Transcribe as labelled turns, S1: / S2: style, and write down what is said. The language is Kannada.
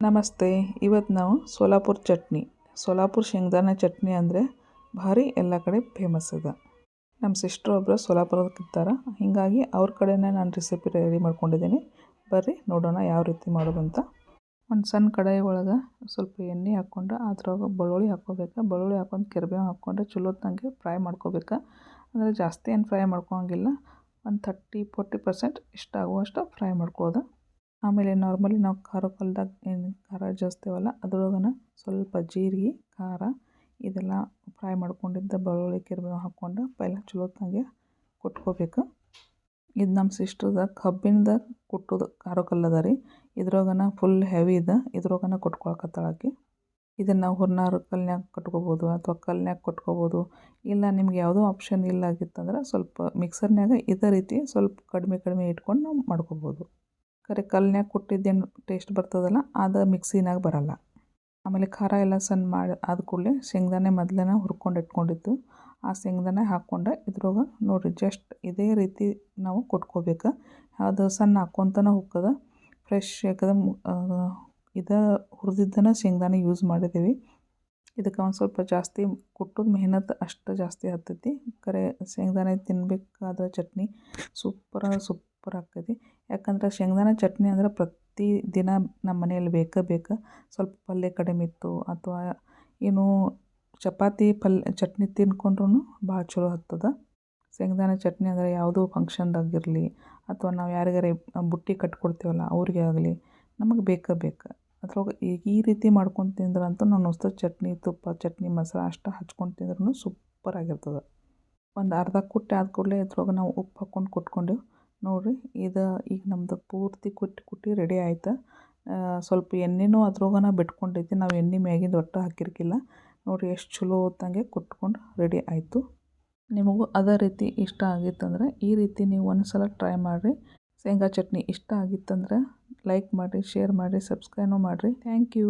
S1: ನಮಸ್ತೆ. ಇವತ್ತು ನಾವು ಸೋಲಾಪುರ ಶೇಂಗದಾಣೆ ಚಟ್ನಿ ಅಂದರೆ ಭಾರಿ ಎಲ್ಲ ಕಡೆ ಫೇಮಸ್ ಅದ. ನಮ್ಮ ಸಿಸ್ಟರ್ ಒಬ್ಬರು ಸೋಲಾಪುರದಕ್ಕಿರ್ತಾರೆ, ಹೀಗಾಗಿ ಅವ್ರ ಕಡೆನೇ ನಾನು ರೆಸಿಪಿ ರೆಡಿ ಮಾಡ್ಕೊಂಡಿದ್ದೀನಿ. ಬರ್ರಿ ನೋಡೋಣ ಯಾವ ರೀತಿ ಮಾಡೋದಂತ. ಒಂದು ಸಣ್ಣ ಕಡಾಯಿ ಒಳಗೆ ಸ್ವಲ್ಪ ಎಣ್ಣೆ ಹಾಕ್ಕೊಂಡು ಅದ್ರೊಳಗೆ ಬೆಳ್ಳುಳ್ಳಿ ಹಾಕ್ಕೋಬೇಕು. ಬೆಳ್ಳುಳ್ಳಿ ಹಾಕ್ಕೊಂಡು ಕರಿಬೇವು ಹಾಕ್ಕೊಂಡು ಚಲೋತ್ನಂಗೆ ಫ್ರೈ ಮಾಡ್ಕೋಬೇಕು. ಅಂದರೆ ಜಾಸ್ತಿ ಏನು ಫ್ರೈ ಮಾಡ್ಕೊಳಂಗಿಲ್ಲ, ಒಂದು 30-40% ಇಷ್ಟ ಆಗುವಷ್ಟು ಫ್ರೈ ಮಾಡ್ಕೊಳ್ಳೋದು. ಆಮೇಲೆ ನಾರ್ಮಲಿ ನಾವು ಖಾರ ಕಲ್ದಾಗ ಏನು ಖಾರ ಜಾಸ್ತಿವಲ್ಲ ಅದ್ರೊಳಗನ ಸ್ವಲ್ಪ ಜೀರಿಗೆ, ಖಾರ ಇದೆಲ್ಲ ಫ್ರೈ ಮಾಡ್ಕೊಂಡಿದ್ದ ಬೆಳ್ಳುಳ್ಳಿ ಕರಿಬೇವು ಹಾಕ್ಕೊಂಡು ಪೈಲ ಚಲೋತ್ನಾಗೆ ಕೊಟ್ಕೋಬೇಕು. ಇದು ನಮ್ಮ ಸಿಸ್ಟರ್ದ ಕಬ್ಬಿಣದ ಕುಟ್ಟೋದು ಖಾರ ಕಲ್ಲದ ರೀ. ಇದ್ರೊಳಗನ ಫುಲ್ ಹೆವಿ ಇದೆ, ಇದ್ರೊಳಗನ ಕೊಟ್ಕೊಳಕತ್ತಾಳಾಕಿ. ಇದನ್ನು ನಾವು ಹುರ್ನಾರು ಕಲ್ನ್ಯಾಗ ಕಟ್ಕೋಬೋದು ಅಥವಾ ಕಲ್ನ್ಯಾಗ ಕೊಟ್ಕೋಬೋದು. ಇಲ್ಲ ನಿಮ್ಗೆ ಯಾವುದೋ ಆಪ್ಷನ್ ಇಲ್ಲ ಆಗಿತ್ತಂದ್ರೆ ಸ್ವಲ್ಪ ಮಿಕ್ಸರ್ನ್ಯಾಗ ಇದೇ ರೀತಿ ಸ್ವಲ್ಪ ಕಡಿಮೆ ಇಟ್ಕೊಂಡು ನಾವು ಮಾಡ್ಕೋಬೋದು. ಕರೆ ಕಲ್ನ್ಯಾಗ ಕುಟ್ಟಿದ್ದೇನು ಟೇಸ್ಟ್ ಬರ್ತದಲ್ಲ ಅದು ಮಿಕ್ಸಿನಾಗ ಬರಲ್ಲ. ಆಮೇಲೆ ಖಾರ ಎಲ್ಲ ಸಣ್ಣ ಮಾಡಿ ಆದ ಕೂಡಲೇ ಶೇಂಗದಾಣೆ ಮೊದಲೇ ಹುರ್ಕೊಂಡು ಇಟ್ಕೊಂಡಿದ್ದು ಆ ಶೇಂಗದಾಣೆ ಹಾಕ್ಕೊಂಡು ಇದ್ರೊಳಗೆ ನೋಡಿರಿ ಜಸ್ಟ್ ಇದೇ ರೀತಿ ನಾವು ಕೊಟ್ಕೋಬೇಕು. ಅದು ಸಣ್ಣ ಹಾಕ್ಕೊತನ ಹೋಗ್ತದ. ಫ್ರೆಶ್ ಏಕದಮ್ ಇದು ಹುರಿದಿದ್ದನ್ನು ಶೇಂಗದಾಣೆ ಯೂಸ್ ಮಾಡಿದ್ದೀವಿ. ಇದಕ್ಕೆ ಒಂದು ಸ್ವಲ್ಪ ಜಾಸ್ತಿ ಕುಟ್ಟೋದು ಮೆಹನತ್ ಅಷ್ಟು ಜಾಸ್ತಿ ಆಗ್ತೈತಿ. ಕರೆ ಶೇಂಗದಾಣೆ ತಿನ್ನಬೇಕಾದ ಚಟ್ನಿ ಸೂಪರ್ ಆಗ್ತೈತಿ. ಯಾಕಂದ್ರೆ ಶೇಂಗದಾಣೆ ಚಟ್ನಿ ಅಂದ್ರೆ ಪ್ರತಿ ದಿನ ನಮ್ಮ ಮನೆಯಲ್ಲಿ ಬೇಕು. ಸ್ವಲ್ಪ ಪಲ್ಯ ಕಡಿಮೆ ಇತ್ತು ಅಥವಾ ಏನು ಚಪಾತಿ ಚಟ್ನಿ ತಿನ್ಕೊಂಡ್ರೂ ಭಾಳ ಚಲೋ ಆಗ್ತದೆ. ಶೇಂಗದಾಣೆ ಚಟ್ನಿ ಅಂದರೆ ಯಾವುದೋ ಫಂಕ್ಷನ್ದಾಗಿರಲಿ ಅಥವಾ ನಾವು ಯಾರಿಗಾರ ಬುತ್ತಿ ಕಟ್ಕೊಡ್ತೀವಲ್ಲ ಅವ್ರಿಗೆ ಆಗಲಿ ನಮಗೆ ಬೇಕು. ಅದ್ರೊಳಗೆ ಈ ರೀತಿ ಮಾಡ್ಕೊಂಡು ತಿಂದ್ರಂತೂ ನಾವು ನುಸ್ತ ಚಟ್ನಿ, ತುಪ್ಪ, ಚಟ್ನಿ, ಮೊಸರು ಅಷ್ಟು ಹಚ್ಕೊಂಡು ತಿಂದ್ರೂ ಸೂಪರ್ ಆಗಿರ್ತದೆ. ಒಂದು ಅರ್ಧ ಕುಟ್ಟಿ ಆದ ಕೂಡಲೇ ಇದ್ರೊಳಗೆ ನಾವು ಉಪ್ಪು ಹಾಕ್ಕೊಂಡು ಕೊಟ್ಕೊಂಡೆವು. ನೋಡಿರಿ ಇದು ಈಗ ನಮ್ಮದು ಪೂರ್ತಿ ಕುಟ್ಟಿ ರೆಡಿ ಆಯ್ತು. ಸ್ವಲ್ಪ ಎಣ್ಣೆನೂ ಅದ್ರೊಳಗನ ಬಿಟ್ಕೊಂಡೈತಿ. ನಾವು ಎಣ್ಣೆ ಮ್ಯಾಗಿಂದ ಒಟ್ಟು ಹಾಕಿರ್ಕಿಲ್ಲ. ನೋಡಿರಿ ಎಷ್ಟು ಚಲೋ ಹೊತ್ತಂಗೆ ಕುಟ್ಕೊಂಡು ರೆಡಿ ಆಯಿತು. ನಿಮಗೂ ಅದೇ ರೀತಿ ಇಷ್ಟ ಆಗಿತ್ತಂದ್ರೆ ಈ ರೀತಿ ನೀವು ಒಂದು ಸಲ ಟ್ರೈ ಮಾಡಿರಿ. ಶೇಂಗಾ ಚಟ್ನಿ ಇಷ್ಟ ಆಗಿತ್ತಂದ್ರೆ ಲೈಕ್ ಮಾಡಿರಿ, ಶೇರ್ ಮಾಡಿರಿ, ಸಬ್ಸ್ಕ್ರೈಬ್ ಮಾಡಿರಿ. Thank you.